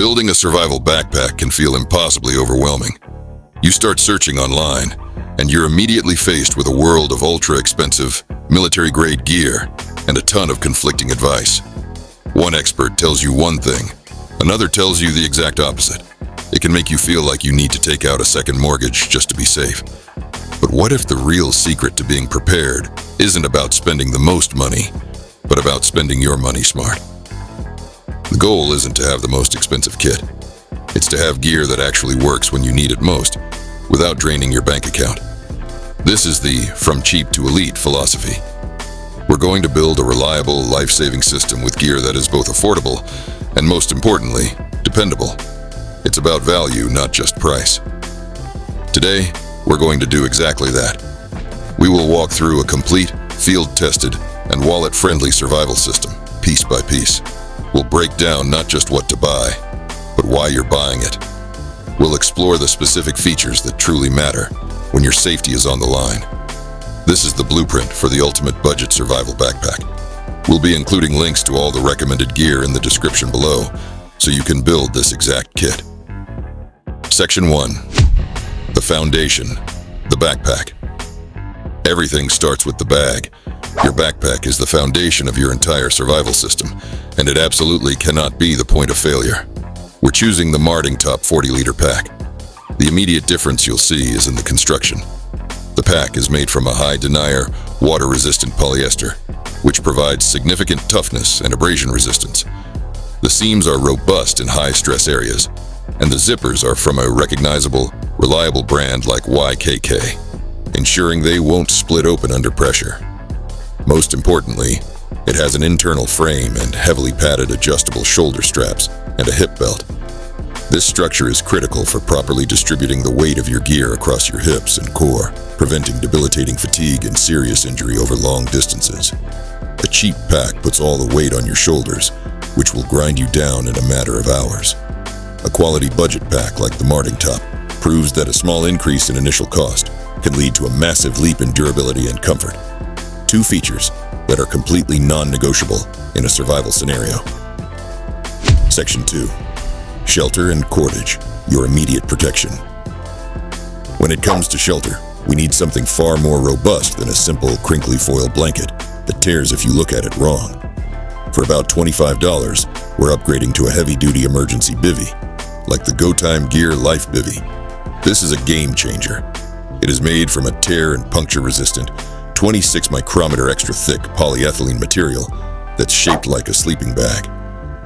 Building a survival backpack can feel impossibly overwhelming. You start searching online, and you're immediately faced with a world of ultra-expensive, military-grade gear and a ton of conflicting advice. One expert tells you one thing, another tells you the exact opposite. It can make you feel like you need to take out a second mortgage just to be safe. But what if the real secret to being prepared isn't about spending the most money, but about spending your money smart? The goal isn't to have the most expensive kit. It's to have gear that actually works when you need it most, without draining your bank account. This is the from cheap to elite philosophy. We're going to build a reliable, life-saving system with gear that is both affordable and, most importantly, dependable. It's about value, not just price. Today, we're going to do exactly that. We will walk through a complete, field-tested, and wallet-friendly survival system, piece by piece. We'll break down not just what to buy, but why you're buying it. We'll explore the specific features that truly matter when your safety is on the line. This is the blueprint for the ultimate budget survival backpack. We'll be including links to all the recommended gear in the description below, so you can build this exact kit. Section 1. The foundation, the backpack. Everything starts with the bag. Your backpack is the foundation of your entire survival system, and it absolutely cannot be the point of failure. We're choosing the Marting Top 40-liter pack. The immediate difference you'll see is in the construction. The pack is made from a high-denier, water-resistant polyester, which provides significant toughness and abrasion resistance. The seams are robust in high-stress areas, and the zippers are from a recognizable, reliable brand like YKK, ensuring they won't split open under pressure. Most importantly, it has an internal frame and heavily padded adjustable shoulder straps and a hip belt. This structure is critical for properly distributing the weight of your gear across your hips and core, preventing debilitating fatigue and serious injury over long distances. A cheap pack puts all the weight on your shoulders, which will grind you down in a matter of hours. A quality budget pack like the Marting Top proves that a small increase in initial cost can lead to a massive leap in durability and comfort. Two features that are completely non-negotiable in a survival scenario. Section 2. Shelter and cordage, your immediate protection. When it comes to shelter, we need something far more robust than a simple crinkly foil blanket that tears if you look at it wrong. For about $25, we're upgrading to a heavy-duty emergency bivy, like the Go Time Gear Life Bivy. This is a game changer. It is made from a tear and puncture-resistant 26 micrometer extra thick polyethylene material that's shaped like a sleeping bag.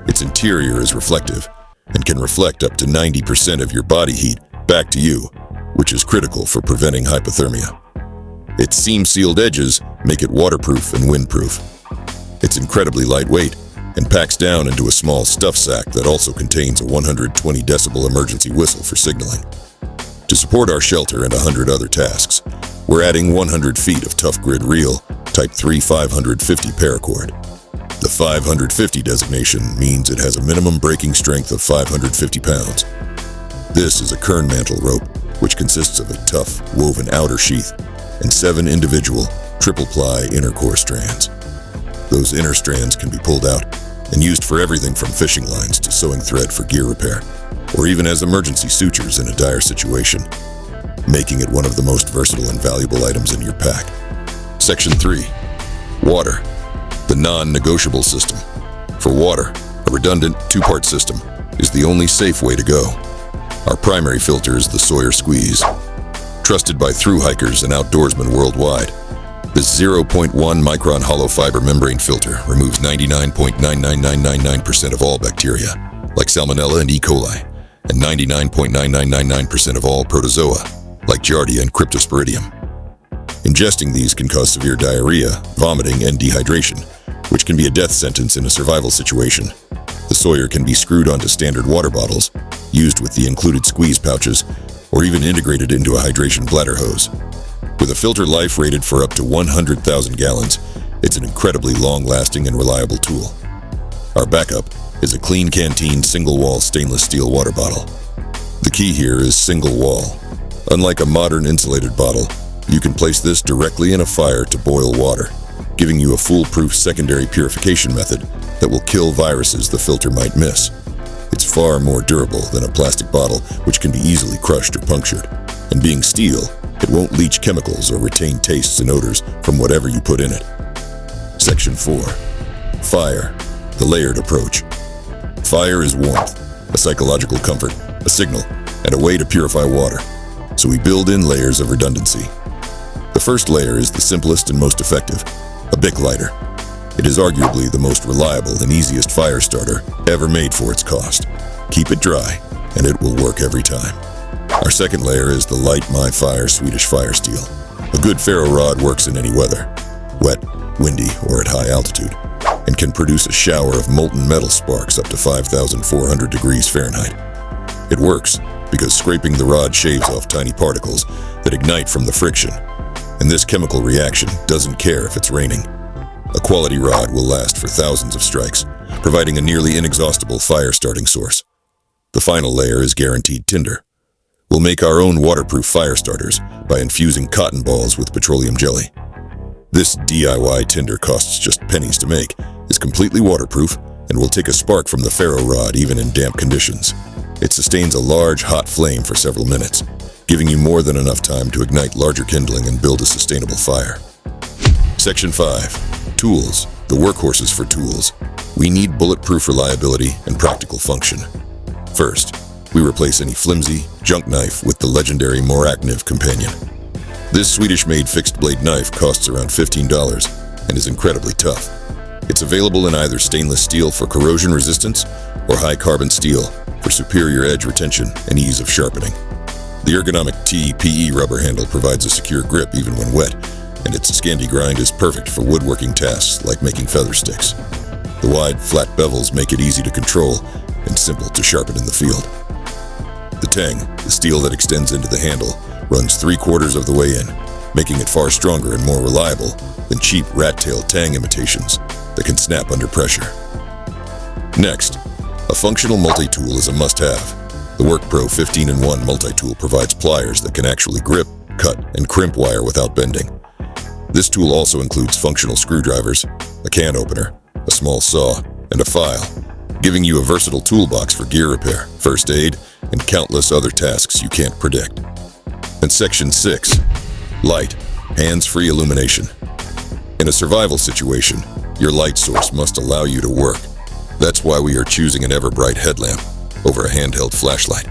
Its interior is reflective and can reflect up to 90% of your body heat back to you, which is critical for preventing hypothermia. Its seam-sealed edges make it waterproof and windproof. It's incredibly lightweight and packs down into a small stuff sack that also contains a 120 decibel emergency whistle for signaling. To support our shelter and 100 other tasks, we're adding 100 feet of tough grid reel, Type 3 550 Paracord. The 550 designation means it has a minimum breaking strength of 550 pounds. This is a kern mantle rope, which consists of a tough, woven outer sheath and 7 individual, triple-ply inner core strands. Those inner strands can be pulled out and used for everything from fishing lines to sewing thread for gear repair, or even as emergency sutures in a dire situation, making it one of the most versatile and valuable items in your pack. Section 3. Water, the non-negotiable system. For water, a redundant 2-part system is the only safe way to go. Our primary filter is the Sawyer Squeeze. Trusted by thru-hikers and outdoorsmen worldwide, this 0.1 micron hollow fiber membrane filter removes 99.99999% of all bacteria, like Salmonella and E. coli, and 99.9999% of all protozoa, like Giardia and Cryptosporidium. Ingesting these can cause severe diarrhea, vomiting, and dehydration, which can be a death sentence in a survival situation. The Sawyer can be screwed onto standard water bottles, used with the included squeeze pouches, or even integrated into a hydration bladder hose. With a filter life rated for up to 100,000 gallons, it's an incredibly long-lasting and reliable tool. Our backup is a clean Kanteen single-wall stainless steel water bottle. The key here is single wall. Unlike a modern insulated bottle, you can place this directly in a fire to boil water, giving you a foolproof secondary purification method that will kill viruses the filter might miss. It's far more durable than a plastic bottle, which can be easily crushed or punctured. And being steel, it won't leach chemicals or retain tastes and odors from whatever you put in it. Section 4. Fire, the layered approach. Fire is warmth, a psychological comfort, a signal, and a way to purify water. So we build in layers of redundancy. The first layer is the simplest and most effective, a Bic lighter. It is arguably the most reliable and easiest fire starter ever made for its cost. Keep it dry, and it will work every time. Our second layer is the Light My Fire Swedish FireSteel. A good ferro rod works in any weather, wet, windy, or at high altitude, and can produce a shower of molten metal sparks up to 5,400 degrees Fahrenheit. It works because scraping the rod shaves off tiny particles that ignite from the friction, and this chemical reaction doesn't care if it's raining. A quality rod will last for thousands of strikes, providing a nearly inexhaustible fire starting source. The final layer is guaranteed tinder. We'll make our own waterproof fire starters by infusing cotton balls with petroleum jelly. This DIY tinder costs just pennies to make, is completely waterproof, and will take a spark from the ferro rod even in damp conditions. It sustains a large, hot flame for several minutes, giving you more than enough time to ignite larger kindling and build a sustainable fire. Section 5. Tools, the workhorses for tools. We need bulletproof reliability and practical function. First, we replace any flimsy, junk knife with the legendary Morakniv Companion. This Swedish-made fixed-blade knife costs around $15 and is incredibly tough. It's available in either stainless steel for corrosion resistance or high-carbon steel for superior edge retention and ease of sharpening. The ergonomic TPE rubber handle provides a secure grip even when wet, and its Scandi grind is perfect for woodworking tasks like making feather sticks. The wide, flat bevels make it easy to control and simple to sharpen in the field. The tang, the steel that extends into the handle, runs 3/4 of the way in, making it far stronger and more reliable than cheap rat-tail tang imitations that can snap under pressure. Next, a functional multi-tool is a must-have. The WorkPro 15-in-1 multi-tool provides pliers that can actually grip, cut, and crimp wire without bending. This tool also includes functional screwdrivers, a can opener, a small saw, and a file, giving you a versatile toolbox for gear repair, first aid, and countless other tasks you can't predict. And Section 6. Light, hands-free illumination. In a survival situation, your light source must allow you to work. That's why we are choosing an ever-bright headlamp over a handheld flashlight.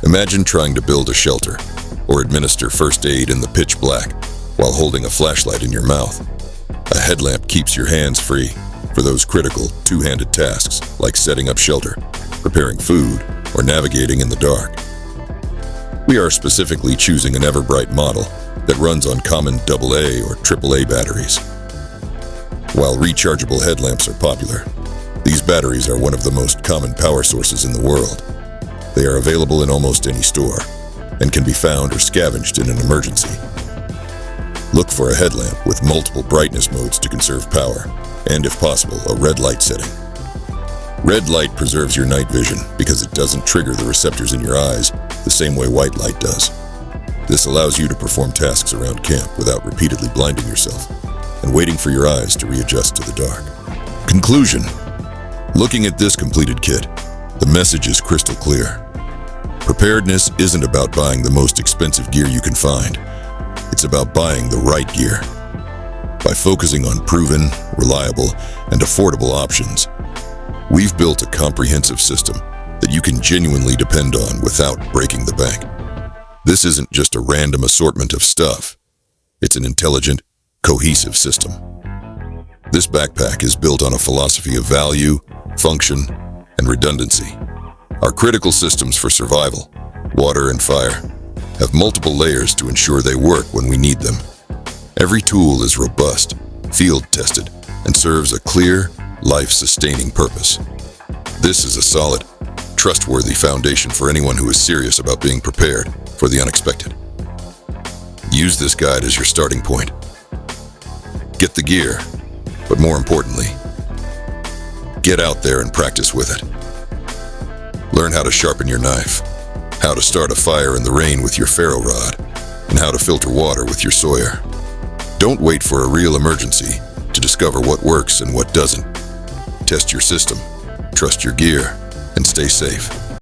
Imagine trying to build a shelter or administer first aid in the pitch black while holding a flashlight in your mouth. A headlamp keeps your hands free for those critical two-handed tasks like setting up shelter, preparing food, or navigating in the dark. We are specifically choosing an ever-bright model that runs on common AA or AAA batteries. While rechargeable headlamps are popular, these batteries are one of the most common power sources in the world. They are available in almost any store and can be found or scavenged in an emergency. Look for a headlamp with multiple brightness modes to conserve power, and if possible, a red light setting. Red light preserves your night vision because it doesn't trigger the receptors in your eyes the same way white light does. This allows you to perform tasks around camp without repeatedly blinding yourself and waiting for your eyes to readjust to the dark. Conclusion. Looking at this completed kit, the message is crystal clear. Preparedness isn't about buying the most expensive gear you can find. It's about buying the right gear. By focusing on proven, reliable, and affordable options, we've built a comprehensive system that you can genuinely depend on without breaking the bank. This isn't just a random assortment of stuff. It's an intelligent, cohesive system. This backpack is built on a philosophy of value, function, and redundancy. Our critical systems for survival, water and fire, have multiple layers to ensure they work when we need them. Every tool is robust, field-tested, and serves a clear, life-sustaining purpose. This is a solid, trustworthy foundation for anyone who is serious about being prepared for the unexpected. Use this guide as your starting point. Get the gear, but more importantly, get out there and practice with it. Learn how to sharpen your knife, how to start a fire in the rain with your ferro rod, and how to filter water with your Sawyer. Don't wait for a real emergency to discover what works and what doesn't. Test your system, trust your gear, and stay safe.